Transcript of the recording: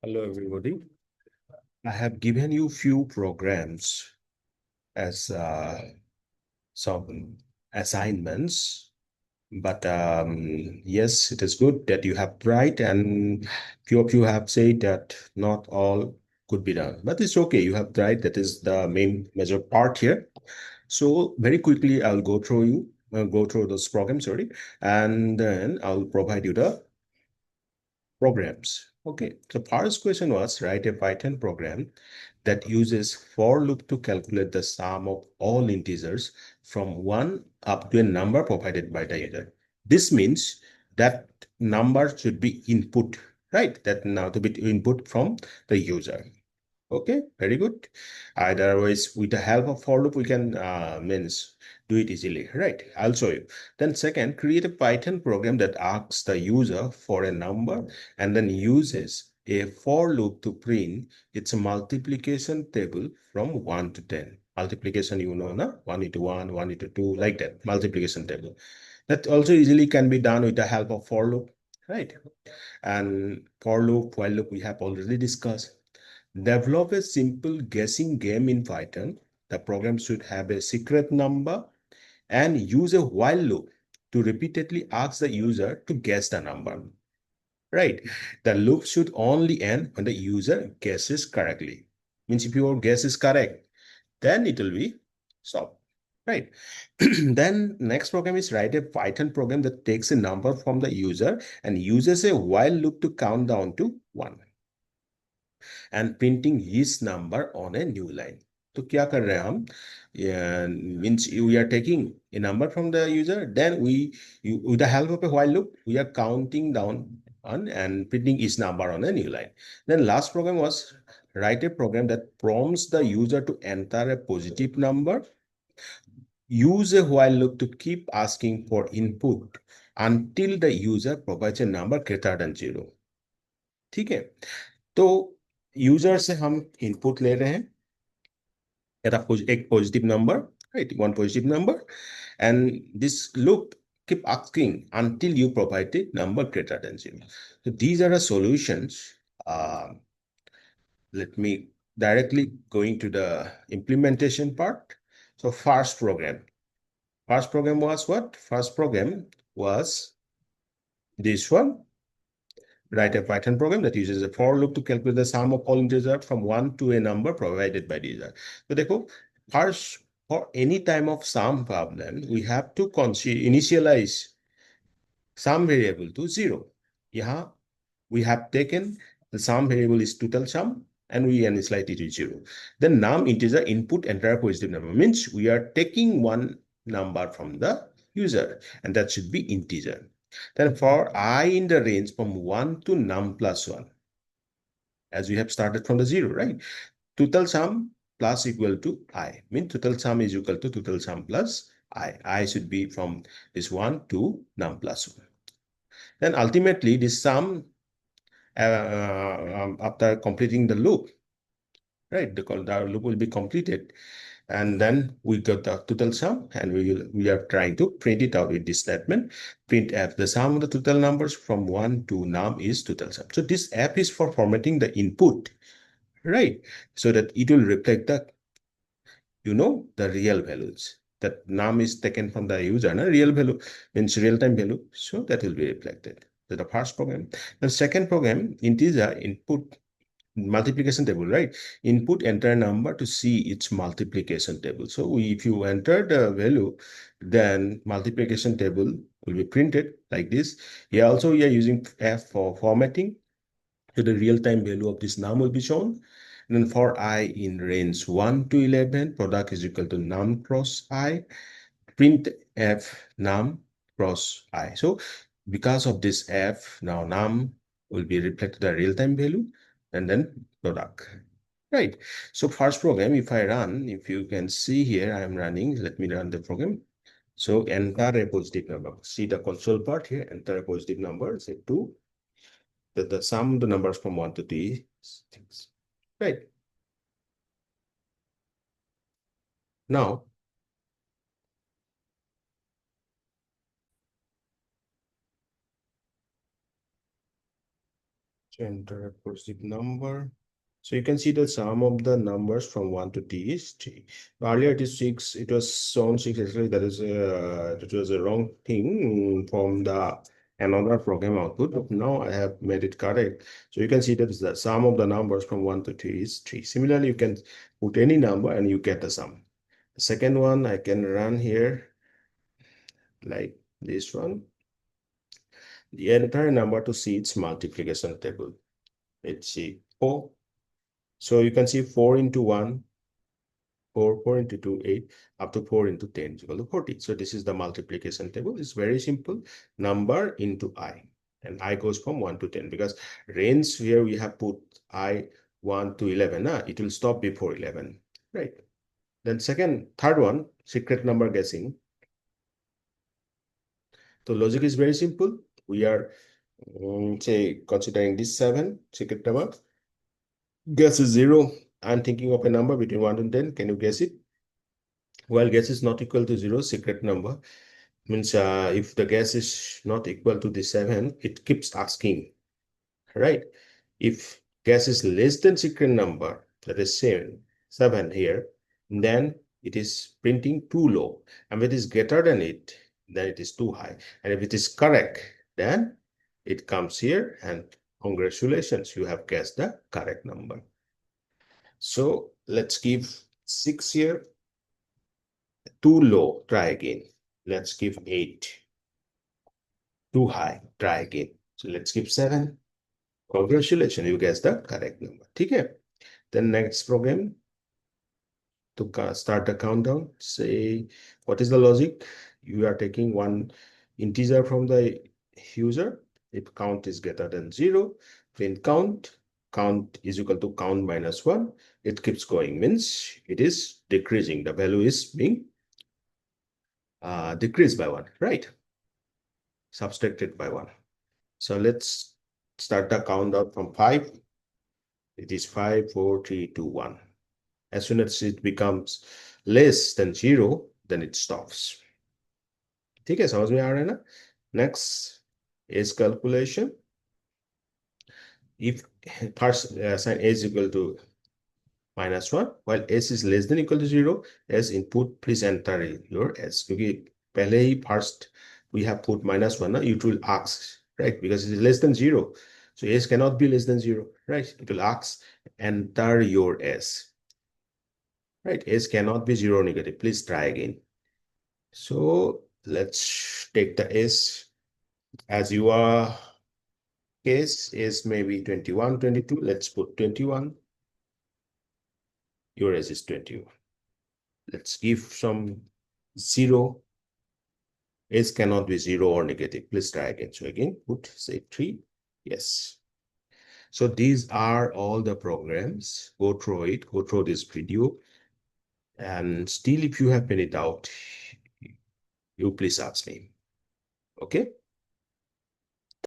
Hello, everybody. I have given you few programs as some assignments, but yes, it is good that you have tried, and few of you have said that not all could be done, but it's okay. You have tried. That is the main major part here. So very quickly, I'll go through those programs, sorry, and then I'll provide you the programs. Okay, so first question was write a Python program that uses for loop to calculate the sum of all integers from 1 up to a number provided by the user. This means that number should be input, right? That now to be input from the user. Okay, very good. Otherwise, with the help of for loop, we can means do it easily, right? I'll show you. Then second, create a Python program that asks the user for a number and then uses a for loop to print its multiplication table from 1 to 10. Multiplication, you know, na? 1 into 1, 1 into 2, like that, multiplication table. That also easily can be done with the help of for loop, right? And for loop, while loop, we have already discussed. Develop a simple guessing game in Python. The program should have a secret number and use a while loop to repeatedly ask the user to guess the number. Right. The loop should only end when the user guesses correctly. Means if your guess is correct, then it will be stopped. Right. Then next program is write a Python program that takes a number from the user and uses a while loop to count down to 1. And printing his number on a new line. तो क्या कर रहे हैं हम? Means we are taking a number from the user, then with the help of a while loop, we are counting down on and printing each number on a new line. Then last program was write a program that prompts the user to enter a positive number. Use a while loop to keep asking for input until the user provides a number greater than 0. ठीक है? तो user से हम input ले रहे हैं एक positive number, right, one positive number, and this loop keep asking until you provide the number greater than 0. So these are the solutions. Let me directly going to the implementation part. So first program was what? First program was this one. Write a Python program that uses a for loop to calculate the sum of all integers from 1 to a number provided by the user. So देखो, first, for any time of sum problem, we have to initialize sum variable to 0. यहाँ we have taken the sum variable is total sum and we initialize it to 0. Then num integer input enter a positive number means we are taking one number from the user and that should be integer. Then for I in the range from 1 to num plus 1, as we have started from the 0, right? Total sum plus equal to I. Means total sum is equal to total sum plus I. I should be from this 1 to num plus 1. Then ultimately, this sum, after completing the loop, right, the loop will be completed. And then we got the total sum, and we are trying to print it out with this statement. Print f, the sum of the total numbers from 1 to num is total sum. So this f is for formatting the input, right? So that it will reflect the, the real values. That num is taken from the user, and real value means real-time value. So that will be reflected. So the first program. The second program, integer input multiplication table, right? Input enter number to see its multiplication table. So if you enter the value, then multiplication table will be printed like this. Here also we are using f for formatting. So the real-time value of this num will be shown. And then for I in range 1 to 11, product is equal to num cross I, print f num cross I. So because of this f, now num will be reflected the real-time value and then product. Right. So first program, if I run, if you can see here, I am running. Let me run the program. So enter a positive number. See the console part here, enter a positive number, say 2. The sum of the numbers from 1 to 3 things. Right. Now, So enter a positive number. So you can see the sum of the numbers from 1 to t is 3. Earlier it is 6. It was shown 6. Actually, that was a wrong thing from the another program output. But now I have made it correct. So you can see that the sum of the numbers from 1 to 3 is 3. Similarly, you can put any number and you get the sum. The second one I can run here like this one. The entire number to see its multiplication table. Let's see 4. So you can see 4 into 1, 4 into 2, 8, up to 4 into 10 is equal to 40. So this is the multiplication table. It's very simple. Number into I. And I goes from 1 to 10 because range here we have put I 1 to 11. It will stop before 11. Right. Then third one, secret number guessing. So logic is very simple. We are say considering this 7 secret number. Guess is 0. I'm thinking of a number between 1 and 10. Can you guess it? Well, guess is not equal to 0, secret number. Means if the guess is not equal to the 7, it keeps asking, right? If guess is less than secret number, that is 7 here, then it is printing too low. And if it is greater than it, then it is too high. And if it is correct, then it comes here and congratulations, you have guessed the correct number. So let's give 6 here. Too low, try again. Let's give 8. Too high, try again. So let's give 7. Congratulations, you guessed the correct number. Okay. Then next program to start the countdown. Say, what is the logic? You are taking one integer from the user. If count is greater than 0, print count. Count is equal to count minus 1. It keeps going, means it is decreasing. The value is being decreased by 1, right? Subtracted by 1. So let's start the countdown from 5. It is 5, 4, 3, 2, 1. As soon as it becomes less than 0, then it stops. ठीक है, समझ में आ रहा है ना? Next is calculation. If first sign a is equal to minus 1, while s is less than equal to 0, as input, please enter your s. क्योंकि पहले ही first we have put minus 1, it will ask, right? Because it is less than 0. So s cannot be less than 0, right? It will ask, enter your s. Right, s cannot be 0 negative. Please try again. So let's take the s as your case is maybe 21, 22. Let's put 21. Your s is 21. Let's give some 0. S cannot be 0 or negative. Please try again. So again, put say 3. Yes. So these are all the programs. Go through it. Go through this video. And still, if you have any doubt, you please ask me. Okay.